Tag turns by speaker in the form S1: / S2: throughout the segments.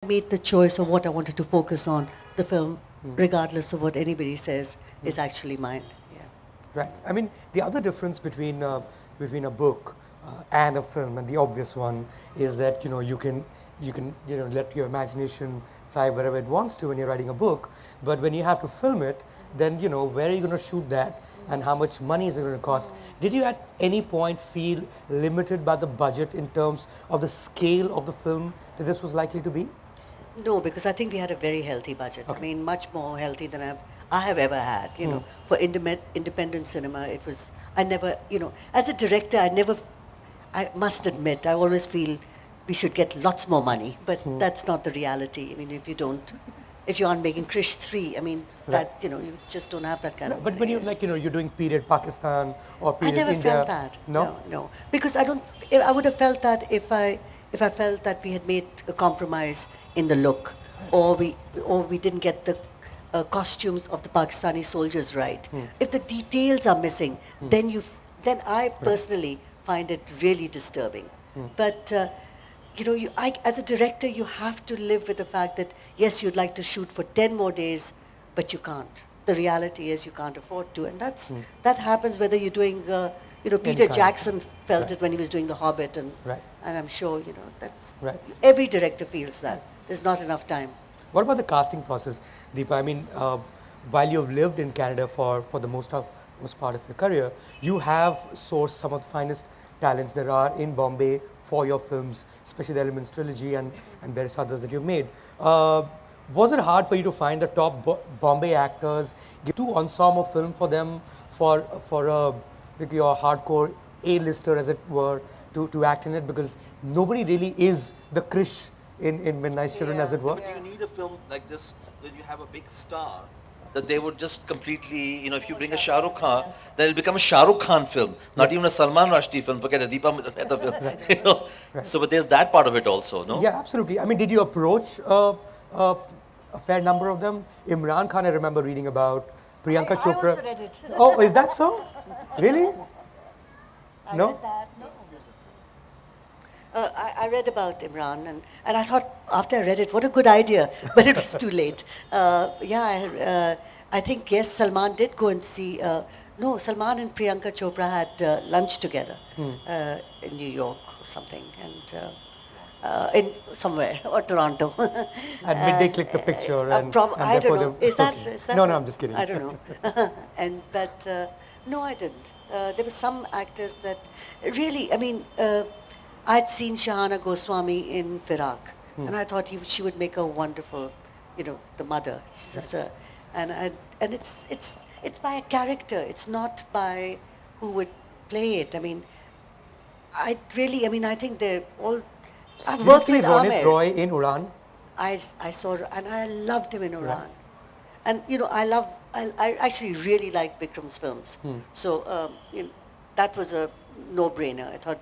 S1: made the choice of what I wanted to focus on. The film, regardless of what anybody says, is actually mine. Yeah.
S2: Right. I mean, the other difference between a book and a film, and the obvious one, is that you can let your imagination fly wherever it wants to when you're writing a book. But when you have to film it, then where are you going to shoot that, and how much money is it going to cost? Did you at any point feel limited by the budget in terms of the scale of the film that this was likely to be?
S1: No, because I think we had a very healthy budget. I
S2: Okay.
S1: mean, much more healthy than I have ever had. For independent cinema, it was. I never, as a director, I must admit, I always feel we should get lots more money, but that's not the reality. I mean, if you aren't making Krish 3, I mean,
S2: Right.
S1: you just don't have that kind of
S2: But when
S1: money.
S2: you're doing period Pakistan or
S1: I
S2: period
S1: never
S2: India.
S1: felt that.
S2: No?
S1: No. Because I would have felt that if I felt that we had made a compromise in the look, or we didn't get the costumes of the Pakistani soldiers right. If the details are missing, then I personally find it really disturbing. But as a director, you have to live with the fact that yes, you'd like to shoot for 10 more days, but you can't. The reality is you can't afford to, and that happens whether you're doing. Peter
S2: kind of
S1: Jackson felt
S2: Right.
S1: it when he was doing The Hobbit, and
S2: Right.
S1: and I'm sure that's
S2: Right.
S1: every director feels that there's not enough time.
S2: What about the casting process, Deepa? I mean, while you've lived in Canada for the most part of your career, you have sourced some of the finest talents there are in Bombay for your films, especially the Elements trilogy and various others that you've made. Was it hard for you to find the top Bombay actors, give two ensemble film for them, for like your hardcore A-lister, as it were, to act in it? Because nobody really is the Krish in Midnight Children, as it were.
S3: But you need a film like this when you have a big star that they would just completely, if you bring a Shah Rukh Khan, then it'll become a Shah Rukh Khan film, not even a Salman Rushdie film. Forget a Deepa Mehta film. So, but there's that part of it also, no?
S2: Yeah, absolutely. I mean, did you approach a fair number of them? Imran Khan, I remember reading about. Priyanka
S4: I
S2: Chopra.
S4: also read it.
S2: Oh, is that so? Really?
S4: I
S2: No?
S4: read that. No.
S1: I read about Imran, and I thought after I read it, what a good idea, but it was too late. I think, yes, Salman did go and see, no, Salman and Priyanka Chopra had lunch together in New York or something, and in somewhere, or Toronto.
S2: At midday, click the picture, and
S1: I
S2: therefore
S1: don't know.
S2: they-
S1: Is that,
S2: okay.
S1: is that
S2: No,
S1: right?
S2: no, I'm just kidding.
S1: I don't know. But no, I didn't. There were some actors that really, I mean, I'd seen Shahana Goswami in Firak, and I thought she would make a wonderful, the mother. She's just and it's by a character. It's not by who would play it. I mean, I think they're all. I've
S2: Did you
S1: worked
S2: see
S1: with
S2: Ronit
S1: Aamir.
S2: Roy in Uran?
S1: I saw, and I loved him in Iran. And I actually really like Bikram's films. So that was a no-brainer. I thought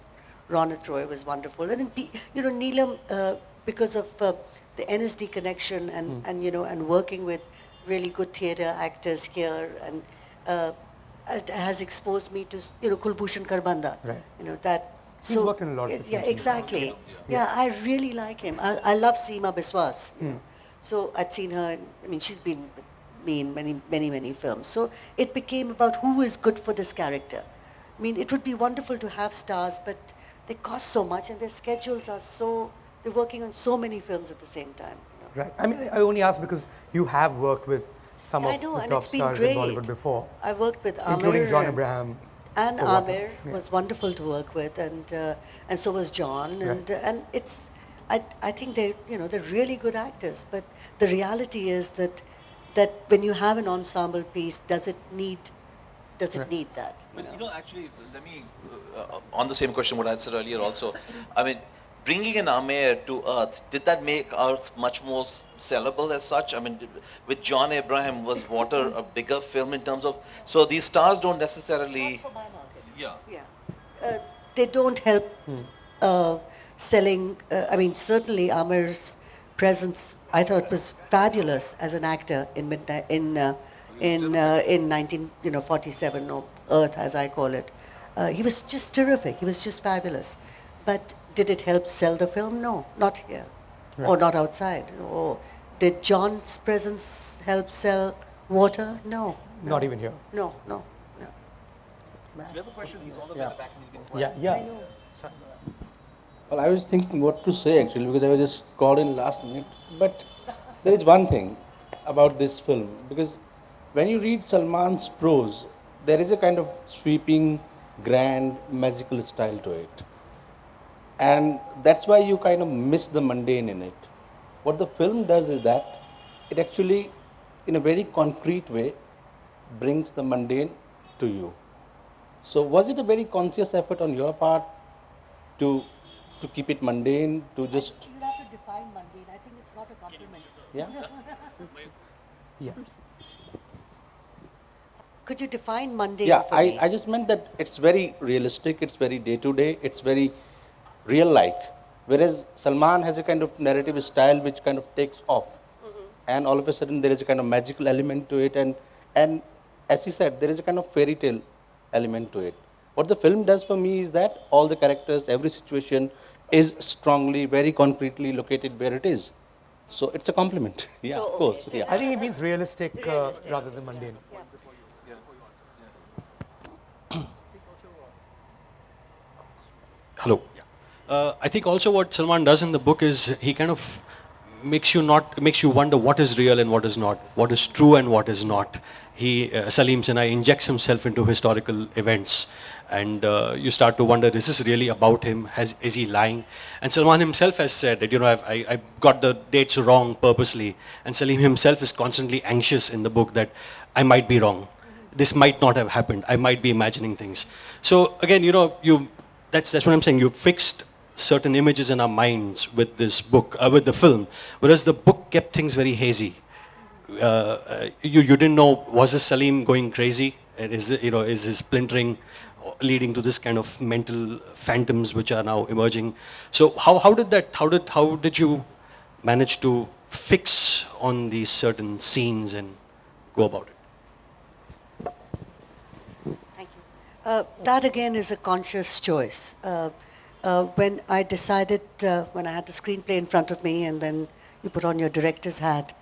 S1: Ronit Roy was wonderful. And then Neelam, because of the NSD connection and working with really good theatre actors here, and has exposed me to Kulbhushan Kharbanda.
S2: Right.
S1: That.
S2: He's worked in a lot of
S1: Yeah,
S2: films.
S1: exactly. Yeah, I really like him. I love Seema Biswas. So I'd seen her. She's been with me in many films. So it became about who is good for this character. It would be wonderful to have stars, but they cost so much, and their schedules are so. They're working on so many films at the same time.
S2: Right. I mean, I only ask because you have worked with some
S1: I
S2: of
S1: know,
S2: the
S1: and
S2: top
S1: it's been
S2: stars in
S1: great.
S2: Bollywood before,
S1: I worked with Aamir,
S2: including John Abraham.
S1: and
S2: for Waka.
S1: Aamir
S2: Yeah.
S1: was wonderful to work with, and so was John, and it's. I think they're really good actors, but the reality is that when you have an ensemble piece, does it need that?
S3: But actually, let me, on the same question what I said earlier also, I mean, bringing an Aamir to Earth, did that make Earth much more sellable as such? I mean, with John Abraham, was Water a bigger film in terms of, so these stars don't necessarily,
S4: For my market.
S3: yeah.
S1: Yeah, they don't help selling. Certainly Amir's presence, I thought, was fabulous as an actor in midnight in 1947, or Earth as I call it. He was just terrific. He was just fabulous. But did it help sell the film? No, not here. or not outside. Or did John's presence help sell water? No.
S2: Not even here.
S1: No, no, no.
S2: Yeah.
S4: Well, I was thinking what to say actually because I was just called in last minute. But there is one thing about this film because when you read Salman's prose, there is a kind of sweeping, grand, magical style to it. And that's why you kind of miss the mundane in it. What the film does is that it actually, in a very concrete way, brings the mundane to you. So, was it a very conscious effort on your part to keep it mundane, to just
S1: You have to define mundane. I think it's not a compliment.
S4: yeah?
S2: Yeah.
S1: Could you define mundane
S4: Yeah,
S1: for me?
S4: I just meant that it's very realistic, it's very day to day, it's very real like. Whereas Salman has a kind of narrative style which kind of takes off. And all of a sudden there is a kind of magical element to it and as he said, there is a kind of fairy tale element to it. What the film does for me is that all the characters, every situation is strongly, very concretely located where it is. So it's a compliment. Yeah,
S1: Oh,
S4: of
S1: okay.
S4: course. Yeah.
S2: I think it means realistic rather than mundane.
S5: Hello. I think also what Salman does in the book is he kind of makes you wonder what is real and what is not, what is true and what is not. Salim Sinai injects himself into historical events, and you start to wonder: is this really about him? Is he lying? And Salman himself has said that I got the dates wrong purposely, and Salim himself is constantly anxious in the book that I might be wrong. This might not have happened. I might be imagining things. So again, that's what I'm saying. You fixed certain images in our minds with this book, with the film, whereas the book kept things very hazy. You didn't know, was this Salim going crazy? And is his splintering leading to this kind of mental phantoms which are now emerging? So how did you manage to fix on these certain scenes and go about it?
S1: Thank you. That again is a conscious choice. When I decided, when I had the screenplay in front of me and then you put on your director's hat,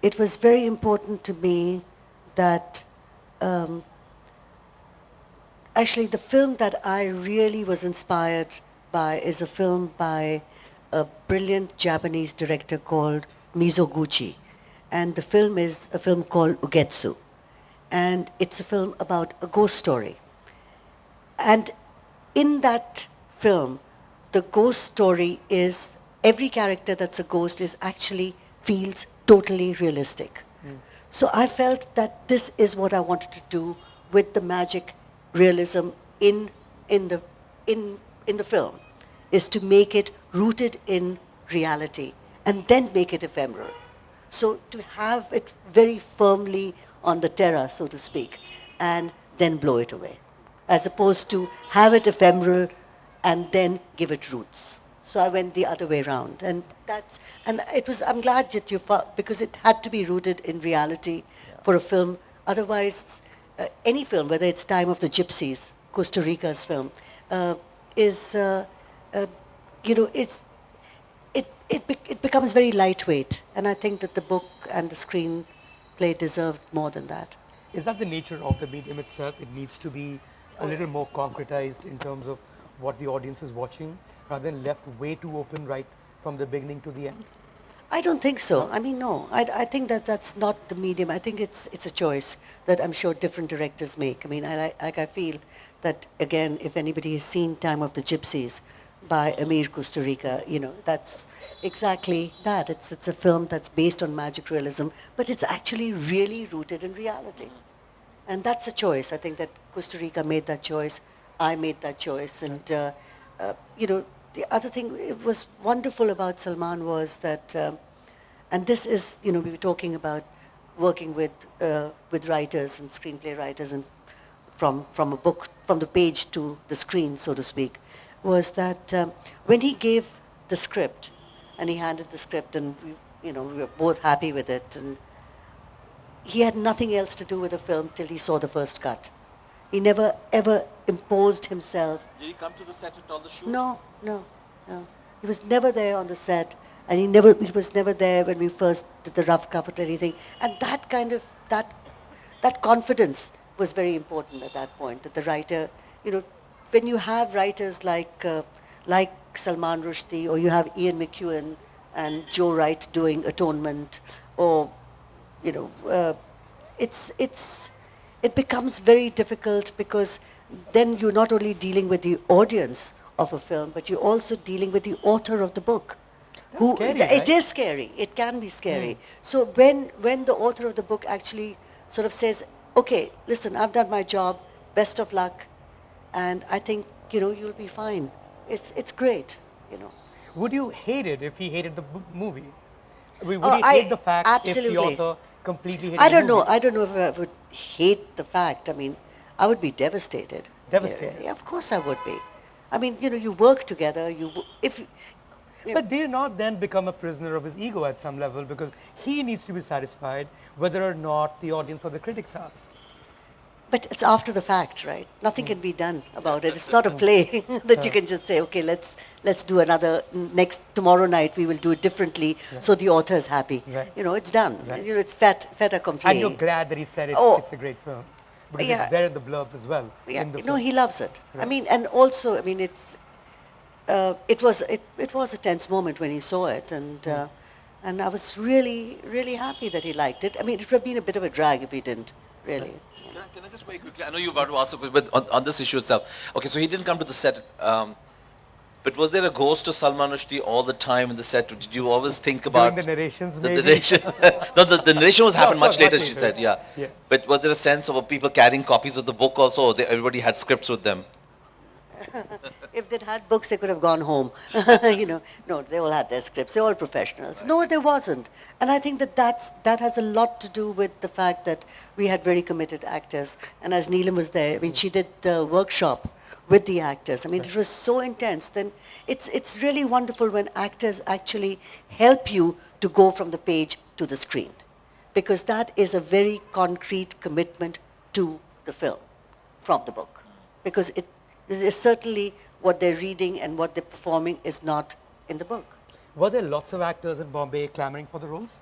S1: it was very important to me that actually the film that I really was inspired by is a film by a brilliant Japanese director called Mizoguchi. And the film is a film called Ugetsu. And it's a film about a ghost story. And in that film, the ghost story is, every character that's a ghost is actually feels totally realistic. So I felt that this is what I wanted to do with the magic realism in the film, is to make it rooted in reality and then make it ephemeral. So to have it very firmly on the terra, so to speak, and then blow it away, as opposed to have it ephemeral and then give it roots. So I went the other way around, and I'm glad that because it had to be rooted in reality for a film. Otherwise, any film, whether it's Time of the Gypsies, Costa Rica's film, it becomes very lightweight, and I think that the book and the screenplay deserved more than that.
S2: Is that the nature of the medium itself? It needs to be a little more concretized in terms of what the audience is watching, rather than left way too open right from the beginning to the end?
S1: I don't think so. I mean, no. I think that that's not the medium. I think it's a choice that I'm sure different directors make. I mean, I feel that, again, if anybody has seen Time of the Gypsies by Amir Costa Rica, that's exactly that. It's a film that's based on magic realism, but it's actually really rooted in reality. And that's a choice. I think that Costa Rica made that choice. I made that choice. And, the other thing it was wonderful about Salman was that, and this is, we were talking about working with writers and screenplay writers, and from a book, from the page to the screen, so to speak, was that when he gave the script, and he handed the script, and we were both happy with it, and he had nothing else to do with the film till he saw the first cut. He never ever imposed himself.
S3: Did he come to the set and all the shoot?
S1: No. He was never there on the set, and he was never there when we first did the rough cut or anything. And that kind of that confidence was very important at that point. That the writer, you know, when you have writers like Salman Rushdie, or you have Ian McEwan and Joe Wright doing Atonement, or you know, it becomes very difficult, because then you're not only dealing with the audience of a film, but you're also dealing with the author of the book.
S2: That's scary,
S1: It
S2: right?
S1: is scary. It can be scary. So when the author of the book actually sort of says, "Okay, listen, I've done my job. Best of luck, and I think you'll be fine." It's great, you know.
S2: Would you hate it if he hated the movie? I mean,
S1: Oh,
S2: would you hate the fact if
S1: absolutely.
S2: the author completely hated
S1: I
S2: the
S1: don't know.
S2: movie?
S1: I don't know if I would hate the fact. I mean, I would be devastated.
S2: Devastated.
S1: Yeah, of course I would be. I mean, you work together.
S2: But do you not then become a prisoner of his ego at some level, because he needs to be satisfied whether or not the audience or the critics are?
S1: But it's after the fact, right? Nothing can be done about it. It's not a play that you can just say, okay, let's do another tomorrow night. We will do it differently, so the author is happy.
S2: Right.
S1: It's done.
S2: Right.
S1: It's fait accompli.
S2: And you're glad that he said it's a great film, because
S1: Yeah.
S2: it's there in the blurbs as well.
S1: Yeah,
S2: in the
S1: no,
S2: film.
S1: he loves it. I mean, and also, I mean, it was a tense moment when he saw it, and I was really, really happy that he liked it. I mean, it would have been a bit of a drag if he didn't, really.
S3: Can I just very quickly, I know you're about to ask a question, but on this issue itself. Okay, so he didn't come to the set, but was there a ghost of Salman Rushdie all the time in the set? Did you always think about
S2: During the narrations,
S3: the
S2: maybe?
S3: narration? No, the narration was happened
S2: of course,
S3: much later,
S2: much
S3: she
S2: later,
S3: said, yeah.
S2: yeah.
S3: But was there a sense of people carrying copies of the book also, or everybody had scripts with them?
S1: If they'd had books, they could have gone home. No, they all had their scripts. They're all professionals. No, there wasn't. And I think that has a lot to do with the fact that we had very committed actors. And as Neelam was there, I mean, she did the workshop with the actors. I mean, it was so intense. Then it's really wonderful when actors actually help you to go from the page to the screen, because that is a very concrete commitment to the film from the book, because it is certainly what they're reading and what they're performing is not in the book.
S2: Were there lots of actors in Bombay clamoring for the roles?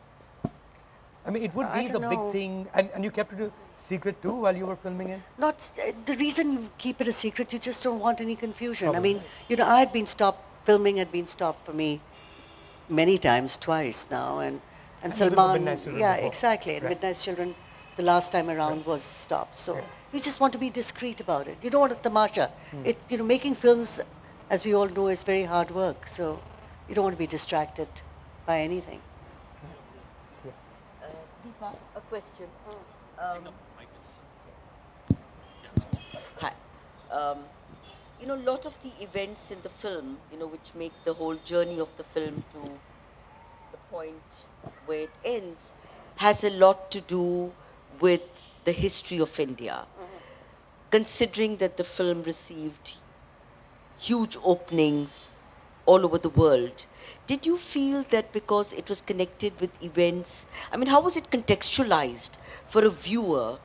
S2: I mean, it would
S1: I
S2: be the
S1: don't
S2: big
S1: know.
S2: thing, and you kept it a secret too while you were filming it?
S1: The reason you keep it a secret, you just don't want any confusion.
S2: Probably.
S1: I mean, I had been stopped, filming had been stopped for me many times, twice now, and
S2: even for
S1: Salman,
S2: Midnight's Children
S1: yeah,
S2: before.
S1: exactly, and
S2: Right.
S1: Midnight's Children, the last time around was stopped. So you just want to be discreet about it. You don't want a tamasha. Making films, as we all know, is very hard work. So you don't want to be distracted by anything.
S6: Deepa, a question. Hi. A lot of the events in the film, which make the whole journey of the film to the point where it ends, has a lot to do with the history of India. Considering that the film received huge openings all over the world, did you feel that because it was connected with events, I mean, how was it contextualized for a viewer,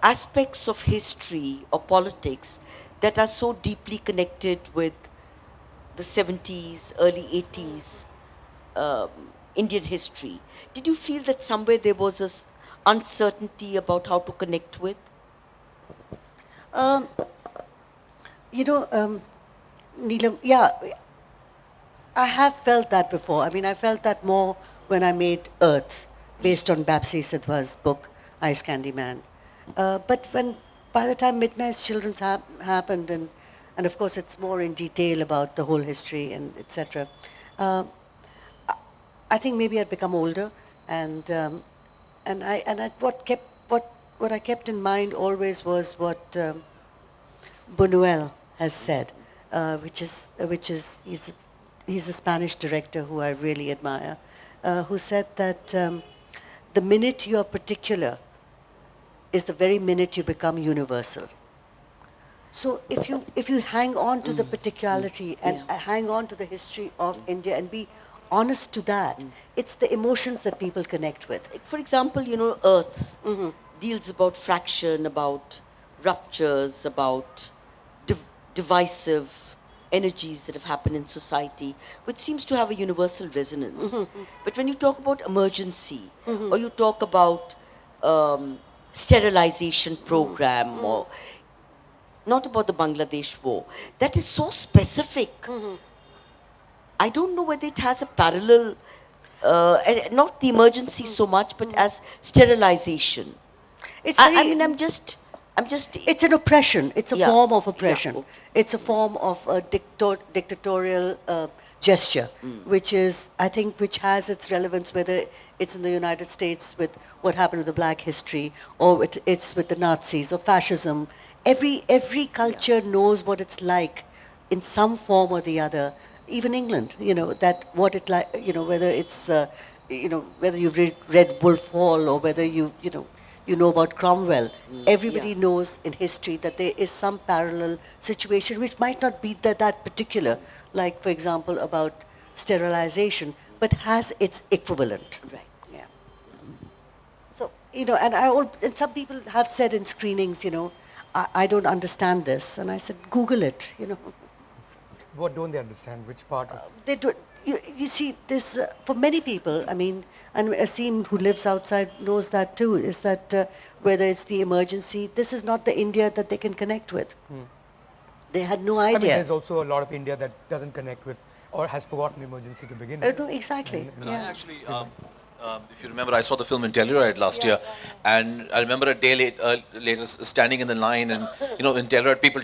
S6: aspects of history or politics that are so deeply connected with the 70s, early 80s Indian history? Did you feel that somewhere there was this uncertainty about how to connect with?
S1: Neelam, yeah, I have felt that before. I mean, I felt that more when I made Earth, based on Babsi Sidhwa's book, Ice Candy Man. But by the time Midnight's Children's happened, and of course it's more in detail about the whole history and etc. I think maybe I'd become older, and what I kept in mind always was what Buñuel has said, which is he's a Spanish director who I really admire, who said that the minute you are particular is the very minute you become universal. So if you hang on to the particularity and hang on to the history of India and be honest to that, it's the emotions that people connect with.
S6: For example, Earth deals about fraction, about ruptures, about divisive energies that have happened in society, which seems to have a universal resonance. But when you talk about emergency, or you talk about sterilization program, or not about the Bangladesh war, that is so specific. I don't know whether it has a parallel, not the emergency so much, but as sterilization.
S1: It's
S6: I
S1: very-
S6: mean, I'm just.
S1: It's an oppression. It's a
S6: Yeah.
S1: form of
S6: Yeah.
S1: oppression. It's a form of a dictatorial gesture, which is, I think, which has its relevance whether it's in the United States with what happened with the Black history, or it's with the Nazis or fascism. Every culture knows what it's like, in some form or the other. Even England, that what it like, whether it's, whether you've read Wolf Hall, or whether you know about Cromwell. Everybody
S6: Yeah.
S1: knows in history that there is some parallel situation which might not be that particular, like, for example, about sterilization, but has its equivalent.
S6: Right.
S1: Yeah. So, and some people have said in screenings, I don't understand this. And I said, Google it,
S2: What don't they understand? Which part of
S1: They do. You see, this for many people. I mean, and Asim, who lives outside, knows that too. Is that whether it's the emergency, this is not the India that they can connect with. They had no
S2: I mean,
S1: idea.
S2: there's also a lot of India that doesn't connect with or has forgotten emergency to begin with.
S1: No, exactly.
S3: I
S1: Yeah.
S3: actually, if you remember, I saw the film in Telluride last year, and I remember a day later standing in the line, and in Telluride people